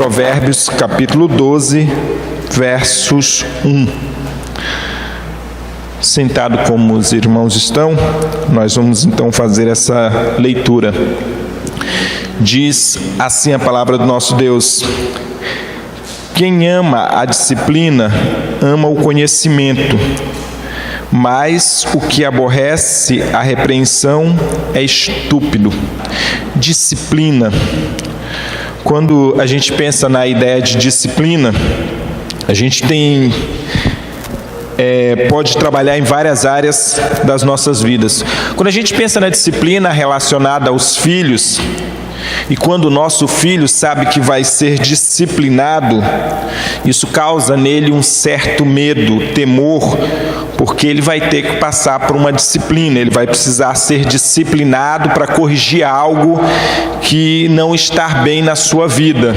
Provérbios, capítulo 12, versos 1. Sentado como os irmãos estão, nós vamos então fazer essa leitura. Diz assim a palavra do nosso Deus: quem ama a disciplina, ama o conhecimento, mas o que aborrece a repreensão é estúpido. Disciplina. Quando a gente pensa na ideia de disciplina, a gente pode trabalhar em várias áreas das nossas vidas. Quando a gente pensa na disciplina relacionada aos filhos, e quando o nosso filho sabe que vai ser disciplinado, isso causa nele um certo medo, temor, porque ele vai ter que passar por uma disciplina, ele vai precisar ser disciplinado para corrigir algo que não está bem na sua vida.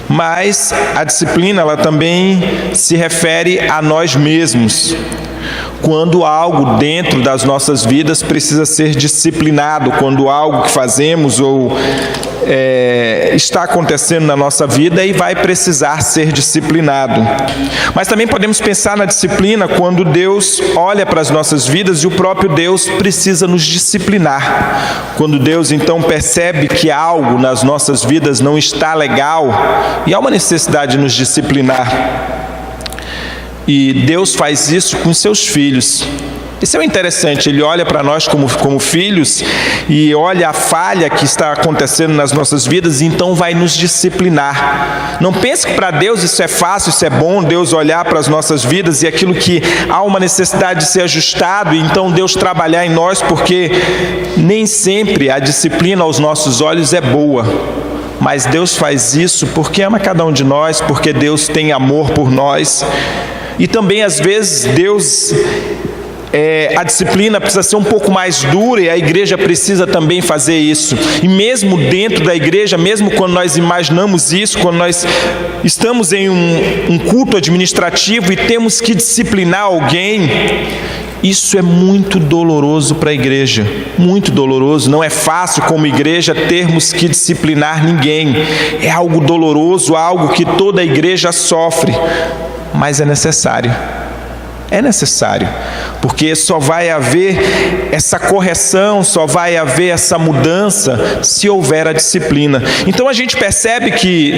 Mas a disciplina, ela também se refere a nós mesmos. Quando algo dentro das nossas vidas precisa ser disciplinado, quando algo que fazemos ou está acontecendo na nossa vida e vai precisar ser disciplinado. Mas também podemos pensar na disciplina quando Deus olha para as nossas vidas e o próprio Deus precisa nos disciplinar. Quando Deus então percebe que algo nas nossas vidas não está legal e há uma necessidade de nos disciplinar. E Deus faz isso com seus filhos. Isso é interessante, Ele olha para nós como filhos e olha a falha que está acontecendo nas nossas vidas e então vai nos disciplinar. Não pense que para Deus isso é fácil, isso é bom, Deus olhar para as nossas vidas e aquilo que há uma necessidade de ser ajustado e então Deus trabalhar em nós, porque nem sempre a disciplina aos nossos olhos é boa. Mas Deus faz isso porque ama cada um de nós, porque Deus tem amor por nós. E também, às vezes, a disciplina precisa ser um pouco mais dura e a igreja precisa também fazer isso. E mesmo dentro da igreja, mesmo quando nós imaginamos isso, quando nós estamos em um culto administrativo e temos que disciplinar alguém, isso é muito doloroso para a igreja, muito doloroso. Não é fácil como igreja termos que disciplinar ninguém. É algo doloroso, algo que toda a igreja sofre. Mas é necessário, porque só vai haver essa correção, só vai haver essa mudança se houver a disciplina. Então a gente percebe que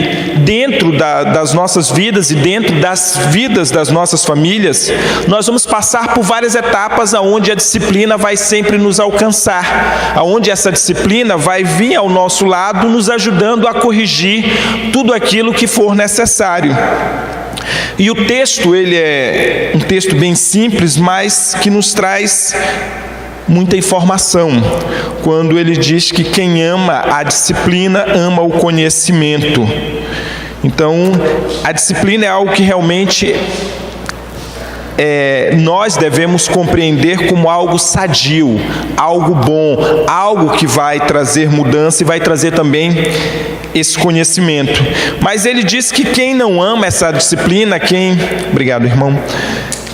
dentro das nossas vidas e dentro das vidas das nossas famílias, nós vamos passar por várias etapas onde a disciplina vai sempre nos alcançar, onde essa disciplina vai vir ao nosso lado, nos ajudando a corrigir tudo aquilo que for necessário. E o texto, ele é um texto bem simples, mas que nos traz muita informação. Quando ele diz que quem ama a disciplina, ama o conhecimento. Então, a disciplina é algo que realmente nós devemos compreender como algo sadio, algo bom, algo que vai trazer mudança e vai trazer também esse conhecimento. Mas ele diz que quem não ama essa disciplina, obrigado, irmão,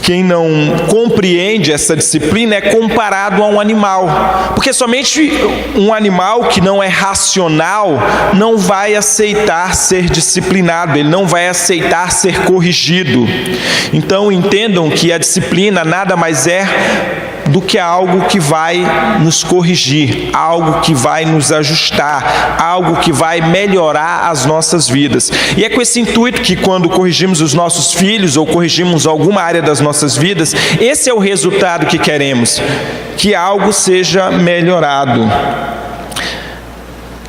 quem não compreende essa disciplina é comparado a um animal, porque somente um animal que não é racional não vai aceitar ser disciplinado, ele não vai aceitar ser corrigido. Então entendam que a disciplina nada mais é do que algo que vai nos corrigir, algo que vai nos ajustar, algo que vai melhorar as nossas vidas. E é com esse intuito que quando corrigimos os nossos filhos ou corrigimos alguma área das nossas vidas, esse é o resultado que queremos, que algo seja melhorado.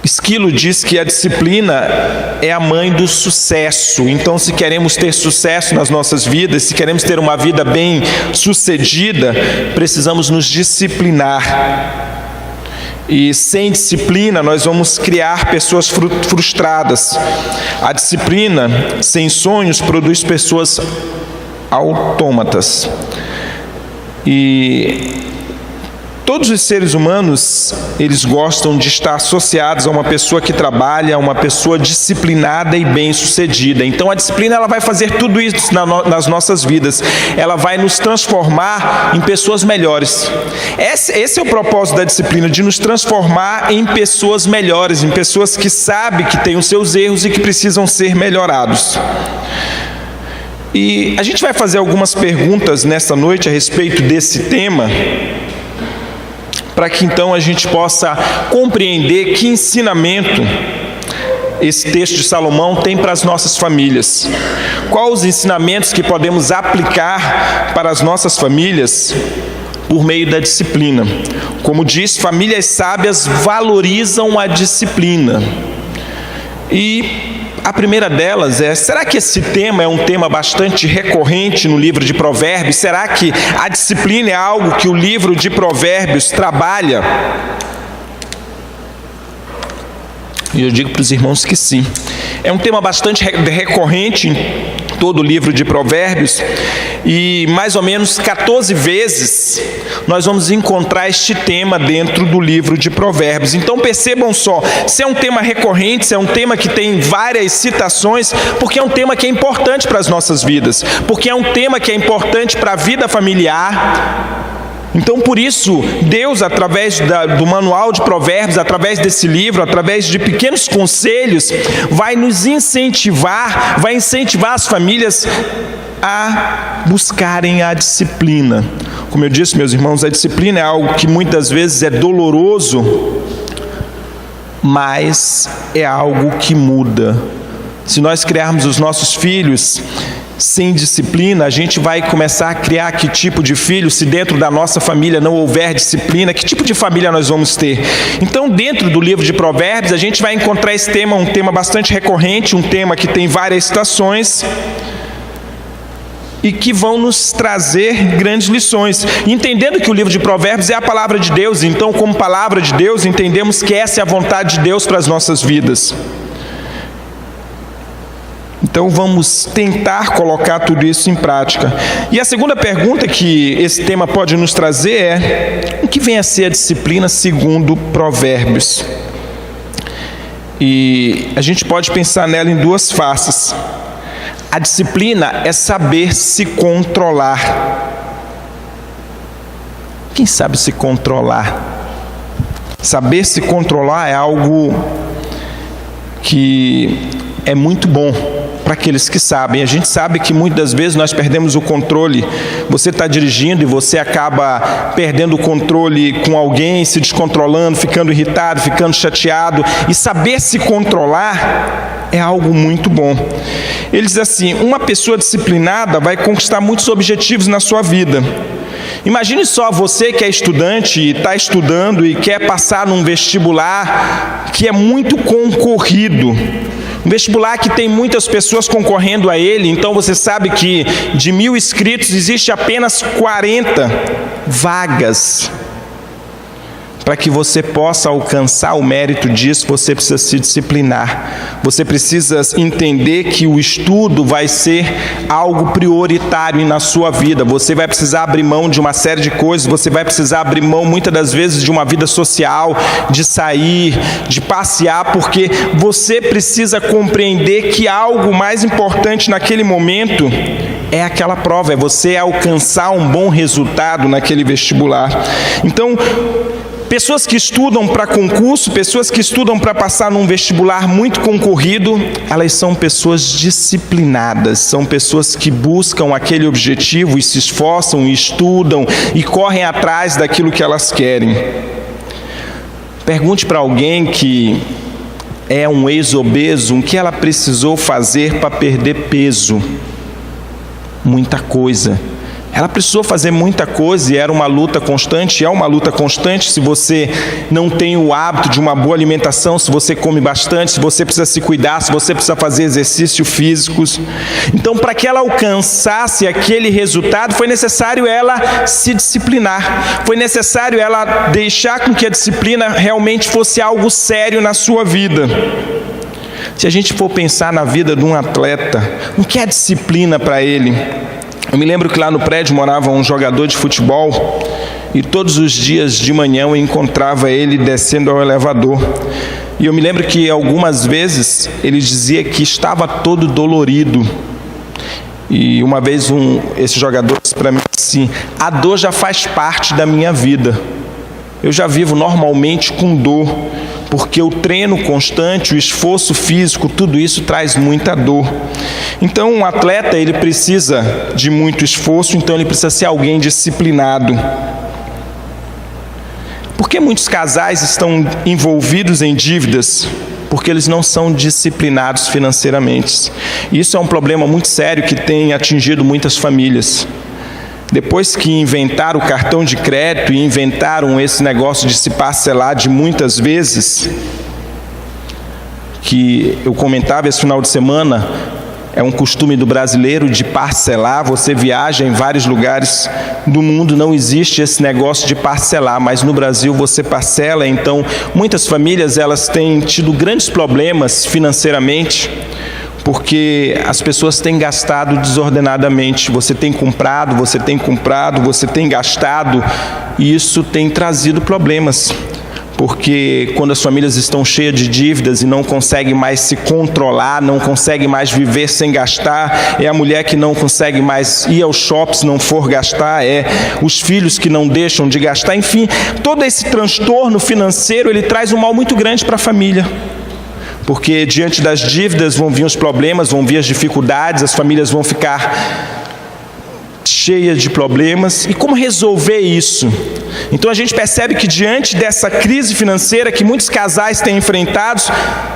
Esquilo diz que a disciplina é a mãe do sucesso. Então, se queremos ter sucesso nas nossas vidas, se queremos ter uma vida bem sucedida, precisamos nos disciplinar. E sem disciplina, nós vamos criar pessoas frustradas. A disciplina sem sonhos produz pessoas autômatas. E Todos os seres humanos, eles gostam de estar associados a uma pessoa que trabalha, a uma pessoa disciplinada e bem-sucedida. Então a disciplina ela vai fazer tudo isso nas nossas vidas. Ela vai nos transformar em pessoas melhores. Esse é o propósito da disciplina, de nos transformar em pessoas melhores, em pessoas que sabem que têm os seus erros e que precisam ser melhorados. E a gente vai fazer algumas perguntas nesta noite a respeito desse tema, para que então a gente possa compreender que ensinamento esse texto de Salomão tem para as nossas famílias. Quais os ensinamentos que podemos aplicar para as nossas famílias por meio da disciplina? Como diz, famílias sábias valorizam a disciplina. E a primeira delas é: será que esse tema é um tema bastante recorrente no livro de Provérbios? Será que a disciplina é algo que o livro de Provérbios trabalha? E eu digo para os irmãos que sim. É um tema bastante recorrente em todo o livro de Provérbios, e mais ou menos 14 vezes nós vamos encontrar este tema dentro do livro de Provérbios. Então percebam só, se é um tema recorrente, se é um tema que tem várias citações, porque é um tema que é importante para as nossas vidas, porque é um tema que é importante para a vida familiar. Então, por isso, Deus, através do manual de Provérbios, através desse livro, através de pequenos conselhos, vai nos incentivar, vai incentivar as famílias a buscarem a disciplina. Como eu disse, meus irmãos, a disciplina é algo que muitas vezes é doloroso, mas é algo que muda. Se nós criarmos os nossos filhos sem disciplina, a gente vai começar a criar que tipo de filho? Se dentro da nossa família não houver disciplina, que tipo de família nós vamos ter? Então, dentro do livro de Provérbios, a gente vai encontrar esse tema, um tema bastante recorrente, um tema que tem várias citações e que vão nos trazer grandes lições. Entendendo que o livro de Provérbios é a palavra de Deus, então, como palavra de Deus, entendemos que essa é a vontade de Deus para as nossas vidas. Então vamos tentar colocar tudo isso em prática. E a segunda pergunta que esse tema pode nos trazer é: o que vem a ser a disciplina segundo Provérbios? E a gente pode pensar nela em duas faces. A disciplina é saber se controlar. Quem sabe se controlar? Saber se controlar é algo que é muito bom para aqueles que sabem. A gente sabe que muitas vezes nós perdemos o controle. Você está dirigindo e você acaba perdendo o controle com alguém, se descontrolando, ficando irritado, ficando chateado. E saber se controlar é algo muito bom. Ele diz assim: uma pessoa disciplinada vai conquistar muitos objetivos na sua vida. Imagine só você que é estudante e está estudando e quer passar num vestibular que é muito concorrido. Um vestibular que tem muitas pessoas concorrendo a ele, então você sabe que de 1000 inscritos existe apenas 40 vagas. Para que você possa alcançar o mérito disso, você precisa se disciplinar. Você precisa entender que o estudo vai ser algo prioritário na sua vida. Você vai precisar abrir mão de uma série de coisas, você vai precisar abrir mão muitas das vezes de uma vida social, de sair, de passear, porque você precisa compreender que algo mais importante naquele momento é aquela prova, é você alcançar um bom resultado naquele vestibular. Então, pessoas que estudam para concurso, pessoas que estudam para passar num vestibular muito concorrido, elas são pessoas disciplinadas, são pessoas que buscam aquele objetivo e se esforçam, e estudam e correm atrás daquilo que elas querem. Pergunte para alguém que é um ex-obeso o que ela precisou fazer para perder peso. Muita coisa. Ela precisou fazer muita coisa e era uma luta constante, é uma luta constante. Se você não tem o hábito de uma boa alimentação, se você come bastante, se você precisa se cuidar, se você precisa fazer exercícios físicos. Então, para que ela alcançasse aquele resultado, foi necessário ela se disciplinar. Foi necessário ela deixar com que a disciplina realmente fosse algo sério na sua vida. Se a gente for pensar na vida de um atleta, o que é disciplina para ele? Eu me lembro que lá no prédio morava um jogador de futebol e todos os dias de manhã eu encontrava ele descendo ao elevador. E eu me lembro que algumas vezes ele dizia que estava todo dolorido. E uma vez esse jogador disse para mim assim: a dor já faz parte da minha vida. Eu já vivo normalmente com dor, porque o treino constante, o esforço físico, tudo isso traz muita dor. Então um atleta, ele precisa de muito esforço, então ele precisa ser alguém disciplinado. Por que muitos casais estão envolvidos em dívidas? Porque eles não são disciplinados financeiramente. Isso é um problema muito sério que tem atingido muitas famílias. Depois que inventaram o cartão de crédito e inventaram esse negócio de se parcelar de muitas vezes, que eu comentava esse final de semana, é um costume do brasileiro de parcelar. Você viaja em vários lugares do mundo, não existe esse negócio de parcelar, mas no Brasil você parcela. Então, muitas famílias elas têm tido grandes problemas financeiramente, porque as pessoas têm gastado desordenadamente. Você tem comprado, você tem gastado, e isso tem trazido problemas. Porque quando as famílias estão cheias de dívidas e não conseguem mais se controlar, não conseguem mais viver sem gastar, é a mulher que não consegue mais ir aos shoppings se não for gastar, é os filhos que não deixam de gastar, enfim, todo esse transtorno financeiro, ele traz um mal muito grande para a família. Porque diante das dívidas vão vir os problemas, vão vir as dificuldades, as famílias vão ficar cheias de problemas. E como resolver isso? Então a gente percebe que diante dessa crise financeira que muitos casais têm enfrentados,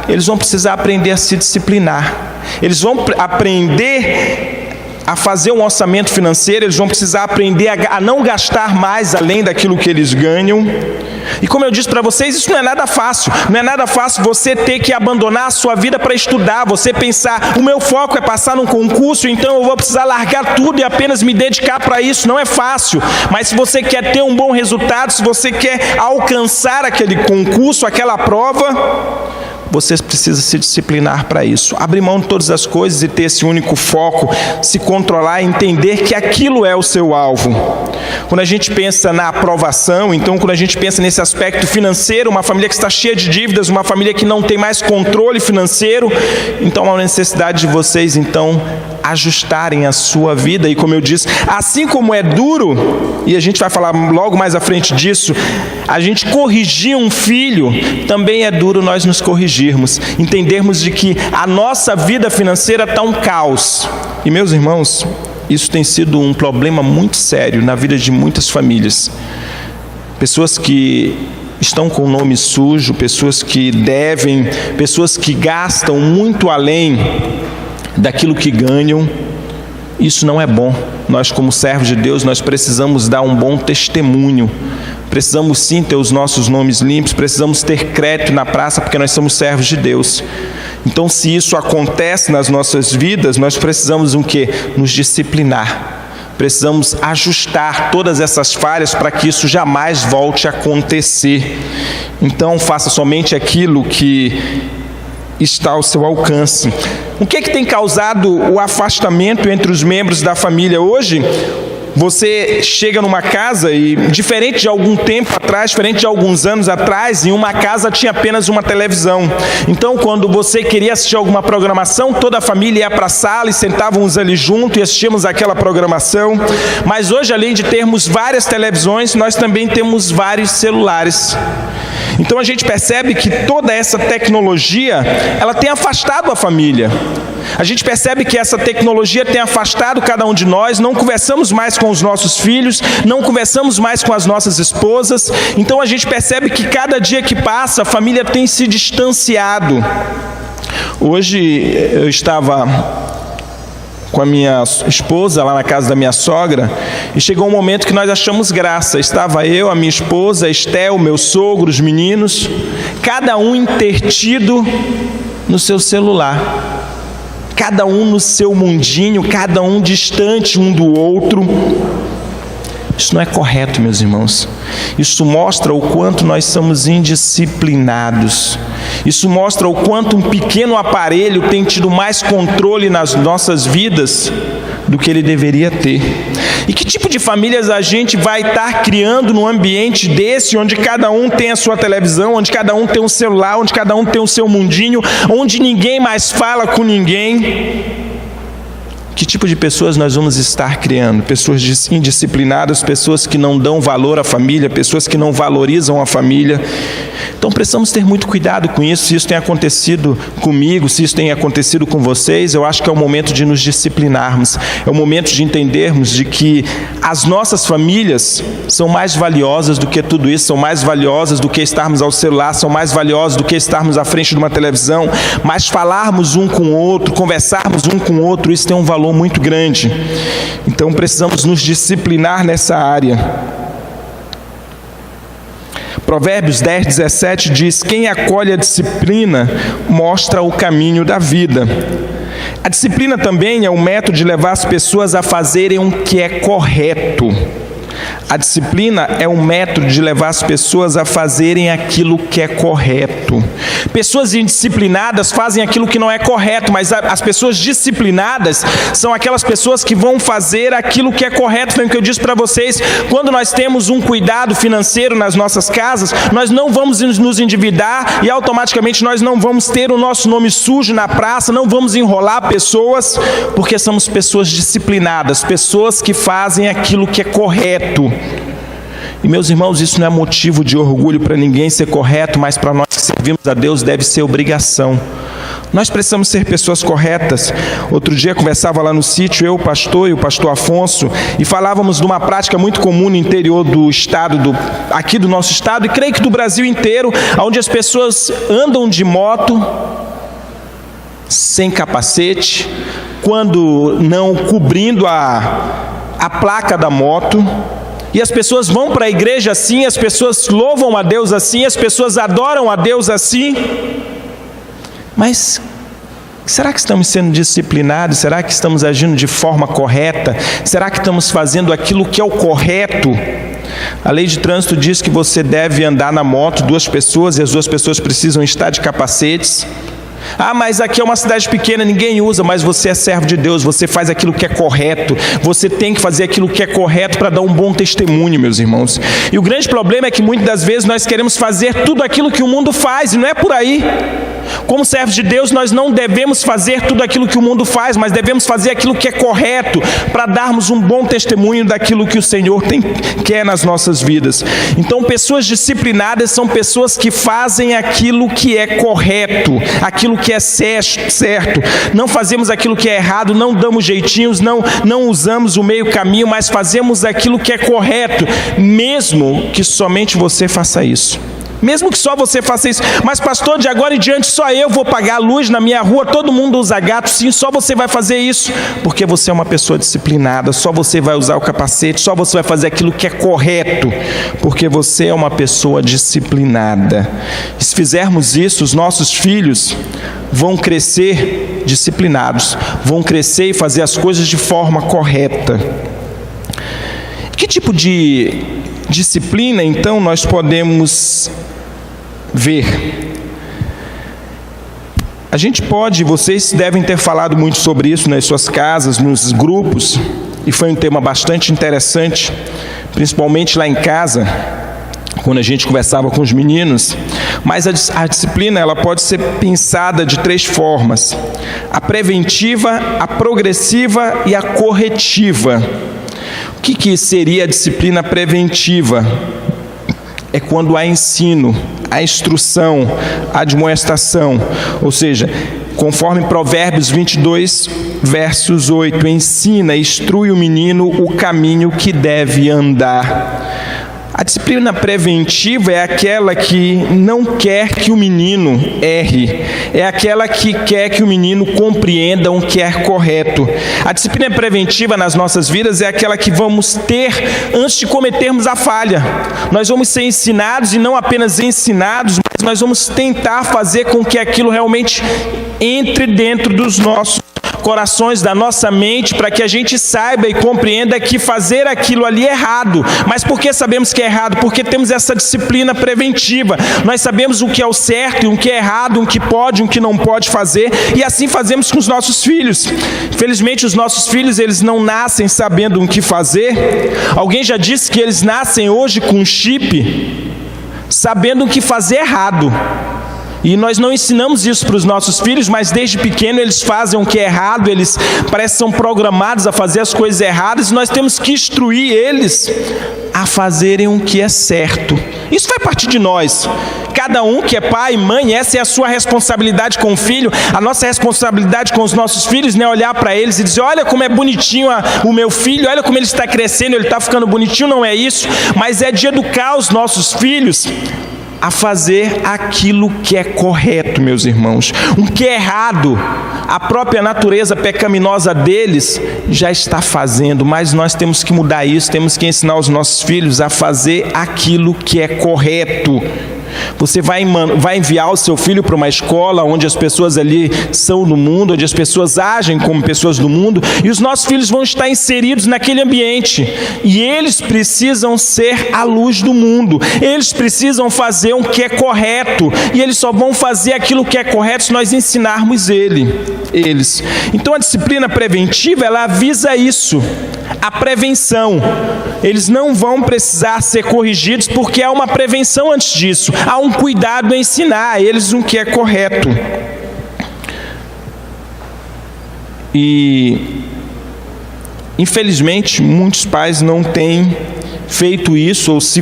eles vão precisar aprender a se disciplinar. Eles vão aprender a fazer um orçamento financeiro, eles vão precisar aprender a não gastar mais além daquilo que eles ganham. E como eu disse para vocês, isso não é nada fácil. Não é nada fácil você ter que abandonar a sua vida para estudar, você pensar, o meu foco é passar num concurso, então eu vou precisar largar tudo e apenas me dedicar para isso. Não é fácil, mas se você quer ter um bom resultado, se você quer alcançar aquele concurso, aquela prova, você precisa se disciplinar para isso. Abrir mão de todas as coisas e ter esse único foco, se controlar e entender que aquilo é o seu alvo. Quando a gente pensa na aprovação, então quando a gente pensa nesse aspecto financeiro, uma família que está cheia de dívidas, uma família que não tem mais controle financeiro, então há uma necessidade de vocês, então, ajustarem a sua vida. E como eu disse, assim como é duro, e a gente vai falar logo mais à frente disso, a gente corrigir um filho, também é duro nós nos corrigirmos, entendermos de que a nossa vida financeira está um caos. E meus irmãos, isso tem sido um problema muito sério na vida de muitas famílias. Pessoas que estão com o nome sujo, pessoas que devem, pessoas que gastam muito além daquilo que ganham. Isso não é bom. Nós, como servos de Deus, nós precisamos dar um bom testemunho. Precisamos sim ter os nossos nomes limpos, precisamos ter crédito na praça, porque nós somos servos de Deus. Então, se isso acontece nas nossas vidas, nós precisamos o quê? Nos disciplinar. Precisamos ajustar todas essas falhas para que isso jamais volte a acontecer. Então, faça somente aquilo que está ao seu alcance. O que é que tem causado o afastamento entre os membros da família hoje? Você chega numa casa e, diferente de algum tempo atrás, diferente de alguns anos atrás, em uma casa tinha apenas uma televisão. Então, quando você queria assistir alguma programação, toda a família ia para a sala e sentávamos ali junto e assistíamos aquela programação. Mas hoje, além de termos várias televisões, nós também temos vários celulares. Então a gente percebe que toda essa tecnologia, ela tem afastado a família. A gente percebe que essa tecnologia tem afastado cada um de nós, não conversamos mais com os nossos filhos, não conversamos mais com as nossas esposas. Então a gente percebe que cada dia que passa, a família tem se distanciado. Hoje eu estava com a minha esposa lá na casa da minha sogra, e chegou um momento que nós achamos graça. Estava eu, a minha esposa, a Estel, meu sogro, os meninos, cada um intertido no seu celular, cada um no seu mundinho, cada um distante um do outro. Isso não é correto, meus irmãos. Isso mostra o quanto nós somos indisciplinados. Isso mostra o quanto um pequeno aparelho tem tido mais controle nas nossas vidas do que ele deveria ter. E que tipo de famílias a gente vai estar criando num ambiente desse, onde cada um tem a sua televisão, onde cada um tem um celular, onde cada um tem o seu mundinho, onde ninguém mais fala com ninguém? Que tipo de pessoas nós vamos estar criando? Pessoas indisciplinadas, pessoas que não dão valor à família, pessoas que não valorizam a família. Então precisamos ter muito cuidado com isso. Se isso tem acontecido comigo, se isso tem acontecido com vocês, eu acho que é o momento de nos disciplinarmos. É o momento de entendermos de que as nossas famílias são mais valiosas do que tudo isso, são mais valiosas do que estarmos ao celular, são mais valiosas do que estarmos à frente de uma televisão, mas falarmos um com o outro, conversarmos um com o outro, isso tem um valor muito grande. Então precisamos nos disciplinar nessa área. Provérbios 10:17 diz: quem acolhe a disciplina mostra o caminho da vida. A disciplina também é um método de levar as pessoas a fazerem o que é correto. A disciplina é um método de levar as pessoas a fazerem aquilo que é correto. Pessoas indisciplinadas fazem aquilo que não é correto, mas as pessoas disciplinadas são aquelas pessoas que vão fazer aquilo que é correto. Foi o que eu disse para vocês: quando nós temos um cuidado financeiro nas nossas casas, nós não vamos nos endividar e automaticamente nós não vamos ter o nosso nome sujo na praça, não vamos enrolar pessoas, porque somos pessoas disciplinadas, pessoas que fazem aquilo que é correto. E meus irmãos, isso não é motivo de orgulho para ninguém ser correto, mas para nós que servimos a Deus deve ser obrigação. Nós precisamos ser pessoas corretas. Outro dia conversava lá no sítio, eu, o pastor e o pastor Afonso, e falávamos de uma prática muito comum no interior do estado, aqui do nosso estado, e creio que do Brasil inteiro, onde as pessoas andam de moto, sem capacete, quando não cobrindo a placa da moto. E as pessoas vão para a igreja assim, as pessoas louvam a Deus assim, as pessoas adoram a Deus assim. Mas será que estamos sendo disciplinados? Será que estamos agindo de forma correta? Será que estamos fazendo aquilo que é o correto? A lei de trânsito diz que você deve andar na moto 2 pessoas e as 2 pessoas precisam estar de capacetes. Ah, mas aqui é uma cidade pequena, ninguém usa, mas você é servo de Deus, você faz aquilo que é correto, você tem que fazer aquilo que é correto para dar um bom testemunho, meus irmãos. E o grande problema é que muitas das vezes nós queremos fazer tudo aquilo que o mundo faz, e não é por aí. Como servos de Deus, nós não devemos fazer tudo aquilo que o mundo faz, mas devemos fazer aquilo que é correto, para darmos um bom testemunho daquilo que o Senhor quer nas nossas vidas. Então, pessoas disciplinadas são pessoas que fazem aquilo que é correto, aquilo que é certo. Não fazemos aquilo que é errado, não damos jeitinhos, não usamos o meio caminho, mas fazemos aquilo que é correto, mesmo que somente você faça isso. Mesmo que só você faça isso. Mas pastor, de agora em diante só eu vou pagar a luz na minha rua, todo mundo usa gato. Sim, só você vai fazer isso, porque você é uma pessoa disciplinada. Só você vai usar o capacete, só você vai fazer aquilo que é correto, porque você é uma pessoa disciplinada. E se fizermos isso, os nossos filhos vão crescer disciplinados, vão crescer e fazer as coisas de forma correta. Que tipo de disciplina, então, nós podemos ver? A gente pode, vocês devem ter falado muito sobre isso nas suas casas, nos grupos, e foi um tema bastante interessante, principalmente lá em casa, quando a gente conversava com os meninos. Mas a disciplina, ela pode ser pensada de 3 formas: a preventiva, a progressiva e a corretiva. O que seria a disciplina preventiva? É quando há ensino, há instrução, há admoestação. Ou seja, conforme Provérbios 22, versos 8, ensina, instrui o menino o caminho que deve andar. A disciplina preventiva é aquela que não quer que o menino erre, é aquela que quer que o menino compreenda o que é correto. A disciplina preventiva nas nossas vidas é aquela que vamos ter antes de cometermos a falha. Nós vamos ser ensinados, e não apenas ensinados, mas nós vamos tentar fazer com que aquilo realmente entre dentro dos nossos corações, da nossa mente, para que a gente saiba e compreenda que fazer aquilo ali é errado. Mas por que sabemos que é errado? Porque temos essa disciplina preventiva. Nós sabemos o que é o certo e o que é errado, o que pode e o que não pode fazer, e assim fazemos com os nossos filhos. Infelizmente, os nossos filhos, eles não nascem sabendo o que fazer. Alguém já disse que eles nascem hoje com um chip, sabendo o que fazer errado. E nós não ensinamos isso para os nossos filhos, mas desde pequeno eles fazem o que é errado, eles parecem que são programados a fazer as coisas erradas, e nós temos que instruir eles a fazerem o que é certo. Isso vai partir de nós. Cada um que é pai, mãe, essa é a sua responsabilidade com o filho. A nossa responsabilidade com os nossos filhos não é olhar para eles e dizer: olha como é bonitinho o meu filho, olha como ele está crescendo, ele está ficando bonitinho. Não é isso, mas é de educar os nossos filhos a fazer aquilo que é correto, meus irmãos. O que é errado, a própria natureza pecaminosa deles já está fazendo, mas nós temos que mudar isso, temos que ensinar os nossos filhos a fazer aquilo que é correto. Você vai enviar o seu filho para uma escola onde as pessoas ali são do mundo, onde as pessoas agem como pessoas do mundo, e os nossos filhos vão estar inseridos naquele ambiente, e eles precisam ser a luz do mundo, eles precisam fazer o que é correto, e eles só vão fazer aquilo que é correto se nós ensinarmos eles. Então a disciplina preventiva, ela visa isso, a prevenção. Eles não vão precisar ser corrigidos porque há uma prevenção antes disso. Há um cuidado em ensinar a eles o que é correto. E, infelizmente, muitos pais não têm feito isso, ou se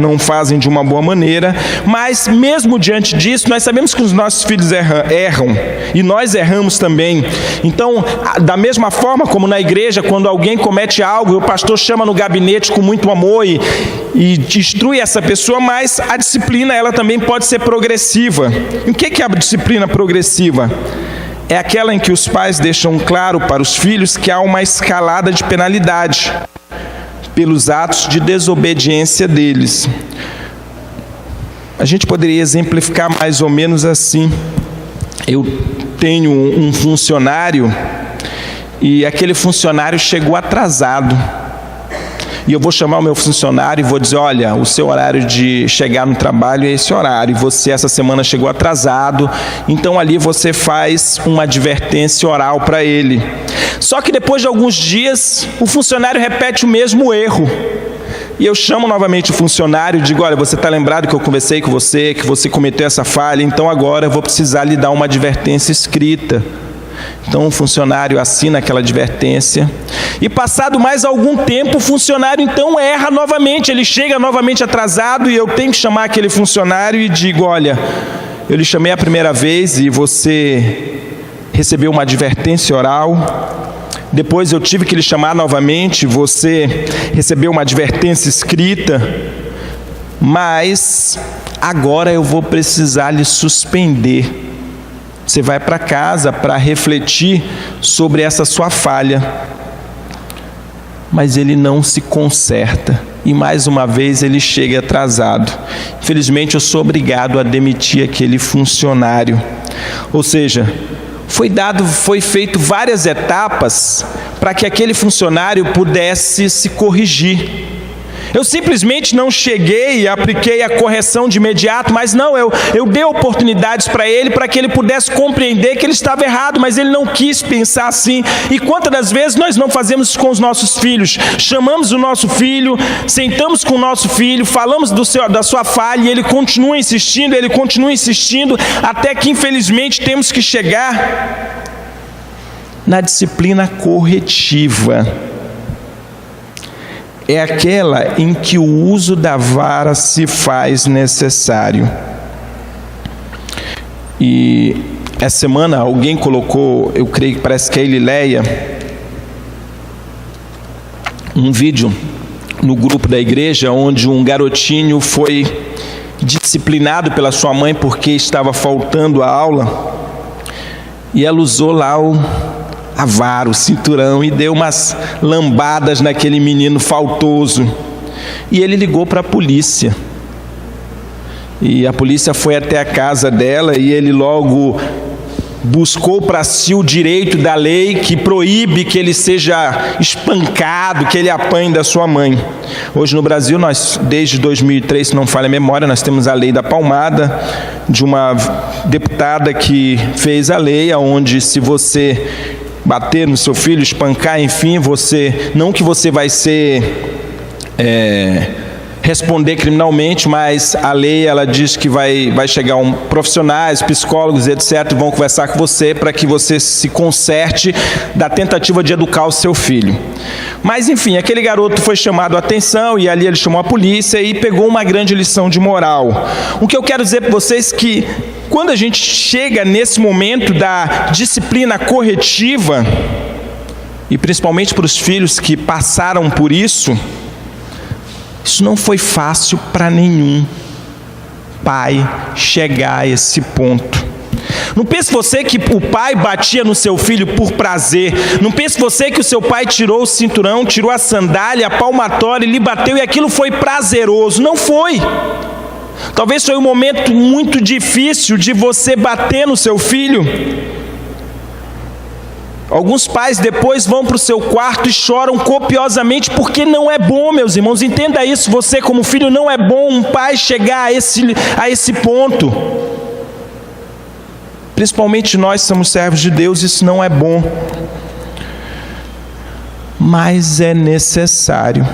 não fazem de uma boa maneira, mas mesmo diante disso, nós sabemos que os nossos filhos erram, e nós erramos também. Então, da mesma forma como na igreja, quando alguém comete algo, o pastor chama no gabinete com muito amor e instrui essa pessoa, mas a disciplina, ela também pode ser progressiva. E o que é a disciplina progressiva? É aquela em que os pais deixam claro para os filhos que há uma escalada de penalidade pelos atos de desobediência deles. A gente poderia exemplificar mais ou menos assim. Eu tenho um funcionário e aquele funcionário chegou atrasado. E eu vou chamar o meu funcionário e vou dizer: olha, o seu horário de chegar no trabalho é esse horário, e você essa semana chegou atrasado, então ali você faz uma advertência oral para ele. Só que depois de alguns dias, o funcionário repete o mesmo erro. E eu chamo novamente o funcionário e digo: olha, você está lembrado que eu conversei com você, que você cometeu essa falha, então agora eu vou precisar lhe dar uma advertência escrita. Então o funcionário assina aquela advertência, e passado mais algum tempo, o funcionário então erra novamente, ele chega novamente atrasado, e eu tenho que chamar aquele funcionário e digo: olha, eu lhe chamei a primeira vez e você recebeu uma advertência oral, depois eu tive que lhe chamar novamente, você recebeu uma advertência escrita, mas agora eu vou precisar lhe suspender. Você vai para casa para refletir sobre essa sua falha. Mas ele não se conserta. E mais uma vez ele chega atrasado. Infelizmente eu sou obrigado a demitir aquele funcionário. Ou seja, foi feito várias etapas para que aquele funcionário pudesse se corrigir. Eu simplesmente não cheguei e apliquei a correção de imediato, mas não, eu dei oportunidades para ele, para que ele pudesse compreender que ele estava errado, mas ele não quis pensar assim. E quantas das vezes nós não fazemos isso com os nossos filhos? Chamamos o nosso filho, sentamos com o nosso filho, falamos da sua falha, e ele continua insistindo, até que infelizmente temos que chegar na disciplina corretiva. É aquela em que o uso da vara se faz necessário. E essa semana alguém colocou, eu creio que parece que é a Elileia, um vídeo no grupo da igreja onde um garotinho foi disciplinado pela sua mãe porque estava faltando a aula, e ela usou lá a vara, o cinturão, e deu umas lambadas naquele menino faltoso. E ele ligou para a polícia. E a polícia foi até a casa dela, e ele logo buscou para si o direito da lei que proíbe que ele seja espancado, que ele apanhe da sua mãe. Hoje no Brasil, nós, desde 2003, se não falha a memória, nós temos a lei da palmada, de uma deputada que fez a lei, onde se você bater no seu filho, espancar, enfim, não que você vai ser... responder criminalmente, mas a lei ela diz que vai chegar profissionais, psicólogos, etc., vão conversar com você para que você se conserte da tentativa de educar o seu filho. Mas enfim, aquele garoto foi chamado a atenção e ali ele chamou a polícia e pegou uma grande lição de moral. O que eu quero dizer para vocês é que quando a gente chega nesse momento da disciplina corretiva, e principalmente para os filhos que passaram por isso não foi fácil para nenhum pai chegar a esse ponto. Não pense você que o pai batia no seu filho por prazer. Não pense você que o seu pai tirou o cinturão, tirou a sandália, a palmatória e lhe bateu e aquilo foi prazeroso. Não foi. Talvez foi um momento muito difícil de você bater no seu filho. Alguns pais depois vão para o seu quarto e choram copiosamente porque não é bom, meus irmãos. Entenda isso, você como filho, não é bom um pai chegar a esse ponto. Principalmente nós somos servos de Deus, isso não é bom. Mas é necessário.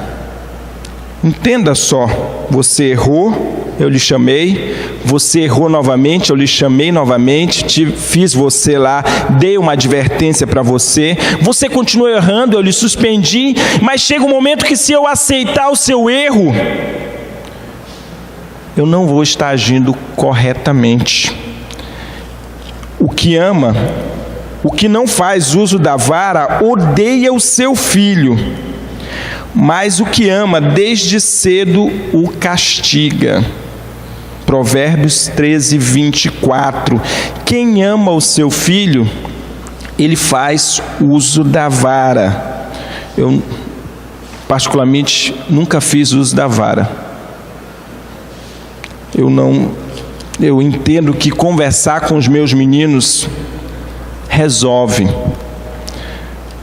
Entenda só, você errou, eu lhe chamei, você errou novamente, eu lhe chamei novamente, fiz você lá, dei uma advertência para você, você continuou errando, eu lhe suspendi, mas chega um momento que se eu aceitar o seu erro, eu não vou estar agindo corretamente. O que ama, o que não faz uso da vara, odeia o seu filho. Mas o que ama desde cedo o castiga. Provérbios 13, 24. Quem ama o seu filho, ele faz uso da vara. Eu, particularmente, nunca fiz uso da vara. Eu entendo que conversar com os meus meninos resolve.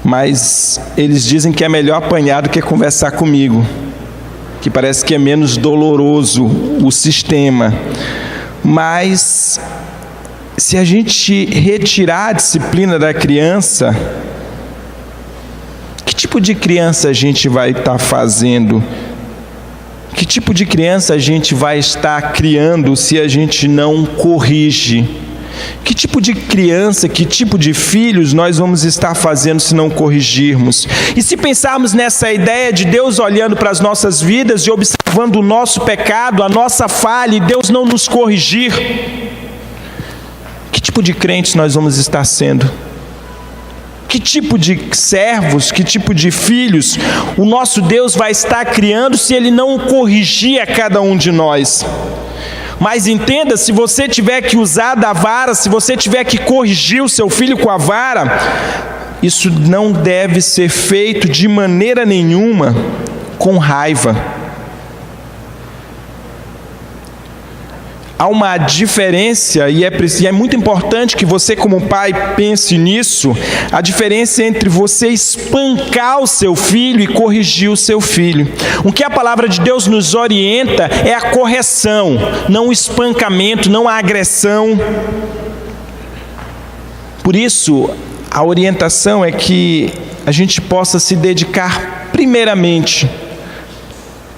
Mas eles dizem que é melhor apanhar do que conversar comigo, que parece que é menos doloroso o sistema. Mas se a gente retirar a disciplina da criança, que tipo de criança a gente vai estar fazendo? Que tipo de criança a gente vai estar criando se a gente não corrige? Que tipo de criança, que tipo de filhos nós vamos estar fazendo se não corrigirmos? E se pensarmos nessa ideia de Deus olhando para as nossas vidas e observando o nosso pecado, a nossa falha, e Deus não nos corrigir, que tipo de crentes nós vamos estar sendo? Que tipo de servos, que tipo de filhos o nosso Deus vai estar criando se Ele não corrigir a cada um de nós? Mas entenda, se você tiver que usar da vara, se você tiver que corrigir o seu filho com a vara, isso não deve ser feito de maneira nenhuma com raiva. Há uma diferença, e é muito importante que você como pai pense nisso, a diferença entre você espancar o seu filho e corrigir o seu filho. O que a palavra de Deus nos orienta é a correção, não o espancamento, não a agressão. Por isso, a orientação é que a gente possa se dedicar primeiramente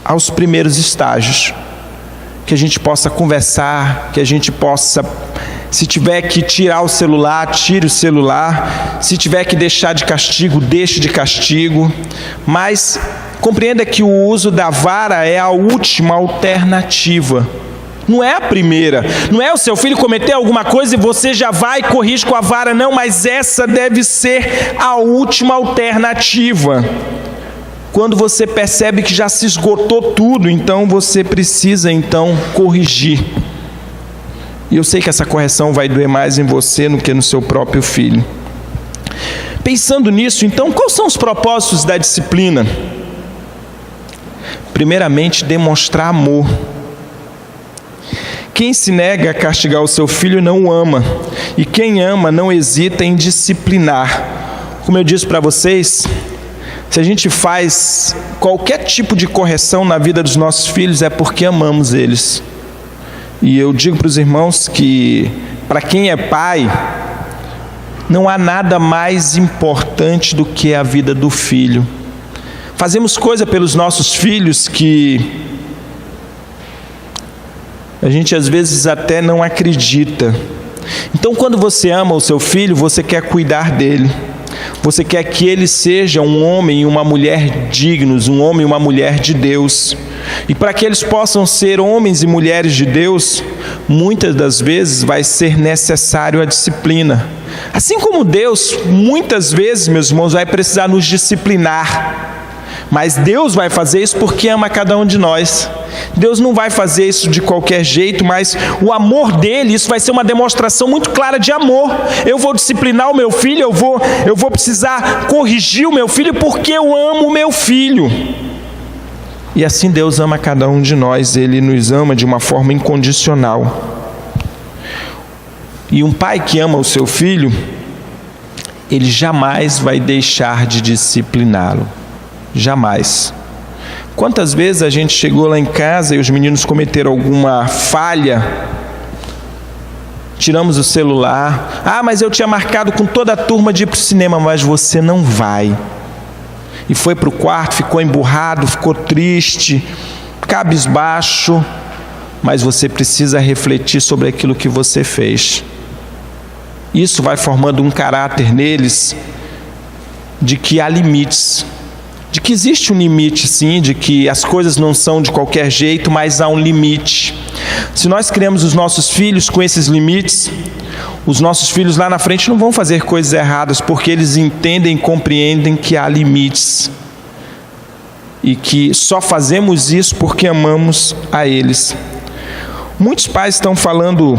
aos primeiros estágios. Que a gente possa conversar, que a gente possa, se tiver que tirar o celular, tire o celular, se tiver que deixar de castigo, deixe de castigo, mas compreenda que o uso da vara é a última alternativa, não é a primeira. Não é o seu filho cometer alguma coisa e você já vai e corrige com a vara, não, mas essa deve ser a última alternativa. Quando você percebe que já se esgotou tudo, então você precisa corrigir. E eu sei que essa correção vai doer mais em você do que no seu próprio filho. Pensando nisso, então, quais são os propósitos da disciplina? Primeiramente, demonstrar amor. Quem se nega a castigar o seu filho não o ama, e quem ama não hesita em disciplinar. Como eu disse para vocês, se a gente faz qualquer tipo de correção na vida dos nossos filhos é porque amamos eles. E eu digo para os irmãos que, para quem é pai, não há nada mais importante do que a vida do filho. Fazemos coisa pelos nossos filhos que a gente às vezes até não acredita. Então, quando você ama o seu filho, você quer cuidar dele. Você quer que ele seja um homem e uma mulher dignos, um homem e uma mulher de Deus. E para que eles possam ser homens e mulheres de Deus, muitas das vezes vai ser necessário a disciplina. Assim como Deus, muitas vezes, meus irmãos, vai precisar nos disciplinar. Mas Deus vai fazer isso porque ama cada um de nós. Deus não vai fazer isso de qualquer jeito, mas o amor dele, isso vai ser uma demonstração muito clara de amor. Eu vou disciplinar o meu filho, eu vou precisar corrigir o meu filho porque eu amo o meu filho. E assim Deus ama cada um de nós, Ele nos ama de uma forma incondicional. E um pai que ama o seu filho, ele jamais vai deixar de discipliná-lo. Jamais. Quantas vezes a gente chegou lá em casa e os meninos cometeram alguma falha, tiramos o celular, mas eu tinha marcado com toda a turma de ir para o cinema, mas você não vai. E foi para o quarto, ficou emburrado, ficou triste, cabisbaixo, mas você precisa refletir sobre aquilo que você fez. Isso vai formando um caráter neles de que há limites. De que existe um limite, sim, de que as coisas não são de qualquer jeito, mas há um limite. Se nós criamos os nossos filhos com esses limites, os nossos filhos lá na frente não vão fazer coisas erradas, porque eles entendem e compreendem que há limites. E que só fazemos isso porque amamos a eles. Muitos pais estão falando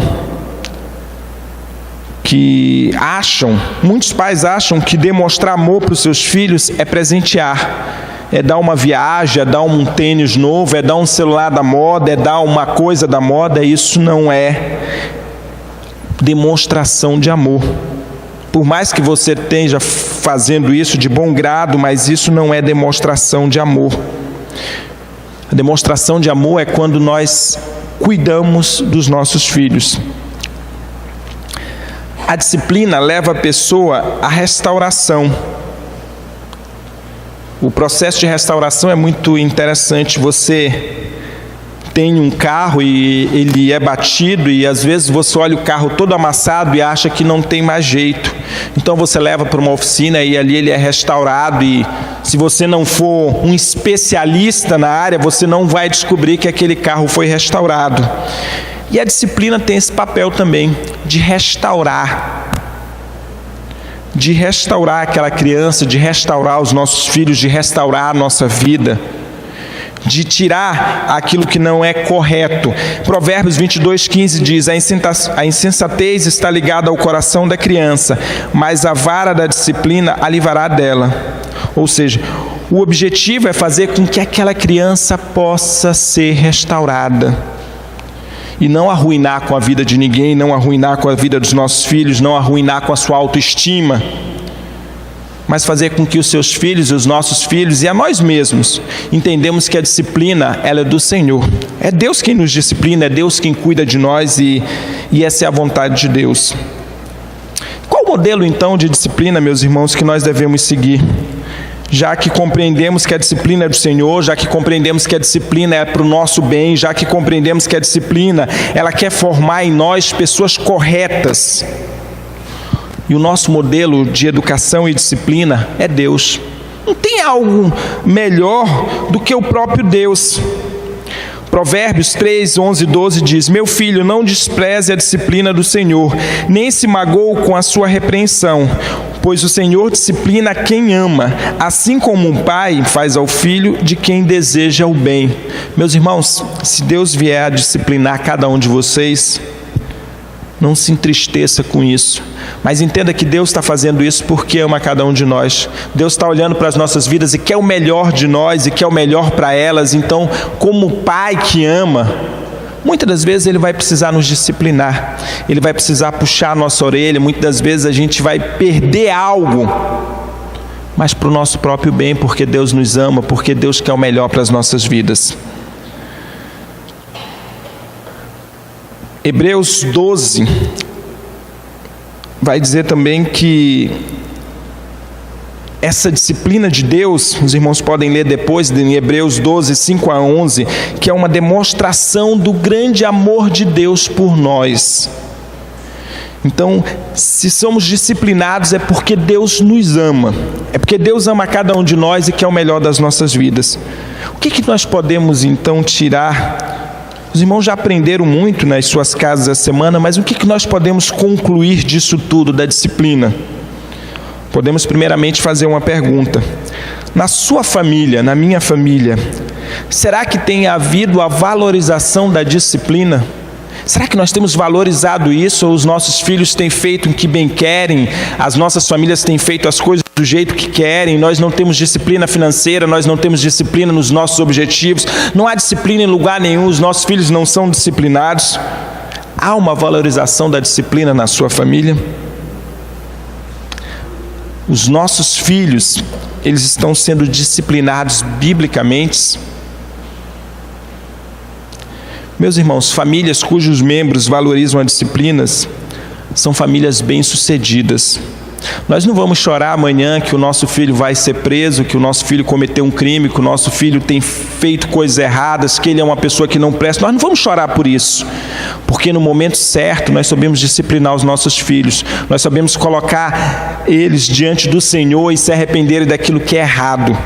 muitos pais acham que demonstrar amor para os seus filhos é presentear, é dar uma viagem, é dar um tênis novo, é dar um celular da moda, é dar uma coisa da moda. Isso não é demonstração de amor. Por mais que você esteja fazendo isso de bom grado, mas isso não é demonstração de amor. A demonstração de amor é quando nós cuidamos dos nossos filhos. A disciplina leva a pessoa à restauração. O processo de restauração é muito interessante. Você tem um carro e ele é batido e às vezes você olha o carro todo amassado e acha que não tem mais jeito. Então você leva para uma oficina e ali ele é restaurado, e se você não for um especialista na área, você não vai descobrir que aquele carro foi restaurado. E a disciplina tem esse papel também, de restaurar aquela criança, de restaurar os nossos filhos, de restaurar a nossa vida, de tirar aquilo que não é correto. Provérbios 22:15 diz: a insensatez está ligada ao coração da criança, mas a vara da disciplina a livrará dela. Ou seja, o objetivo é fazer com que aquela criança possa ser restaurada. E não arruinar com a vida de ninguém, não arruinar com a vida dos nossos filhos, não arruinar com a sua autoestima, mas fazer com que os seus filhos, os nossos filhos e a nós mesmos entendemos que a disciplina, ela é do Senhor. É Deus quem nos disciplina, é Deus quem cuida de nós, e essa é a vontade de Deus. Qual o modelo então de disciplina, meus irmãos, que nós devemos seguir? Já que compreendemos que a disciplina é do Senhor, já que compreendemos que a disciplina é para o nosso bem, já que compreendemos que a disciplina, ela quer formar em nós pessoas corretas. E o nosso modelo de educação e disciplina é Deus. Não tem algo melhor do que o próprio Deus. Provérbios 3, 11 e 12 diz: meu filho, não despreze a disciplina do Senhor, nem se magoe com a sua repreensão, pois o Senhor disciplina quem ama, assim como um pai faz ao filho de quem deseja o bem. Meus irmãos, se Deus vier a disciplinar cada um de vocês, não se entristeça com isso, mas entenda que Deus está fazendo isso porque ama cada um de nós. Deus está olhando para as nossas vidas e quer o melhor de nós e quer o melhor para elas. Então, como pai que ama, muitas das vezes Ele vai precisar nos disciplinar, Ele vai precisar puxar a nossa orelha, muitas das vezes a gente vai perder algo, mas para o nosso próprio bem, porque Deus nos ama, porque Deus quer o melhor para as nossas vidas. Hebreus 12 vai dizer também que essa disciplina de Deus, os irmãos podem ler depois em Hebreus 12, 5 a 11, que é uma demonstração do grande amor de Deus por nós. Então, se somos disciplinados é porque Deus nos ama, é porque Deus ama cada um de nós e quer o melhor das nossas vidas. O que nós podemos então tirar? Os irmãos já aprenderam muito nas suas casas essa semana, mas o que nós podemos concluir disso tudo, da disciplina? Podemos primeiramente fazer uma pergunta. Na sua família, na minha família, será que tem havido a valorização da disciplina? Será que nós temos valorizado isso, ou os nossos filhos têm feito o que bem querem, as nossas famílias têm feito as coisas do jeito que querem, nós não temos disciplina financeira, nós não temos disciplina nos nossos objetivos, não há disciplina em lugar nenhum, os nossos filhos não são disciplinados? Há uma valorização da disciplina na sua família? Os nossos filhos, eles estão sendo disciplinados biblicamente? Meus irmãos, famílias cujos membros valorizam as disciplinas são famílias bem-sucedidas. Nós não vamos chorar amanhã que o nosso filho vai ser preso, que o nosso filho cometeu um crime, que o nosso filho tem feito coisas erradas, que ele é uma pessoa que não presta. Nós não vamos chorar por isso, porque no momento certo nós sabemos disciplinar os nossos filhos, nós sabemos colocar eles diante do Senhor e se arrependerem daquilo que é errado.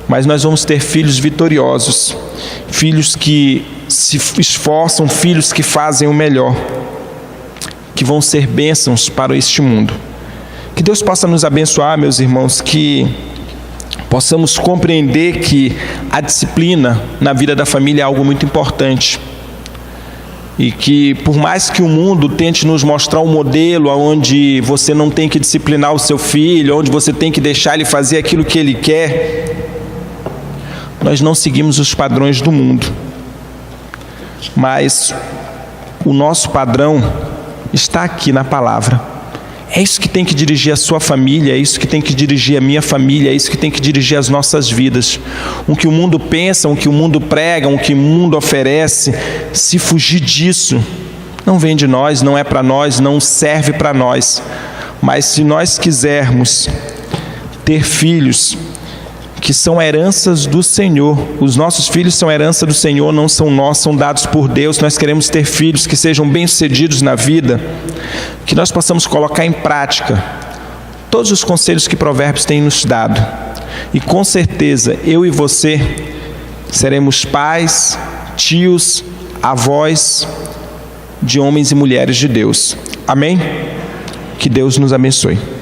Mas nós vamos ter filhos vitoriosos, filhos que se esforçam, filhos que fazem o melhor, que vão ser bênçãos para este mundo. Que Deus possa nos abençoar, meus irmãos, que possamos compreender que a disciplina na vida da família é algo muito importante. E que por mais que o mundo tente nos mostrar um modelo onde você não tem que disciplinar o seu filho, onde você tem que deixar ele fazer aquilo que ele quer, nós não seguimos os padrões do mundo, mas o nosso padrão está aqui na palavra. É isso que tem que dirigir a sua família, é isso que tem que dirigir a minha família, é isso que tem que dirigir as nossas vidas. O que o mundo pensa, o que o mundo prega, o que o mundo oferece, se fugir disso, não vem de nós, não é para nós, não serve para nós. Mas se nós quisermos ter filhos que são heranças do Senhor, os nossos filhos são herança do Senhor, não são nossos, são dados por Deus. Nós queremos ter filhos que sejam bem-sucedidos na vida, que nós possamos colocar em prática todos os conselhos que Provérbios tem nos dado, e com certeza eu e você seremos pais, tios, avós de homens e mulheres de Deus. Amém? Que Deus nos abençoe.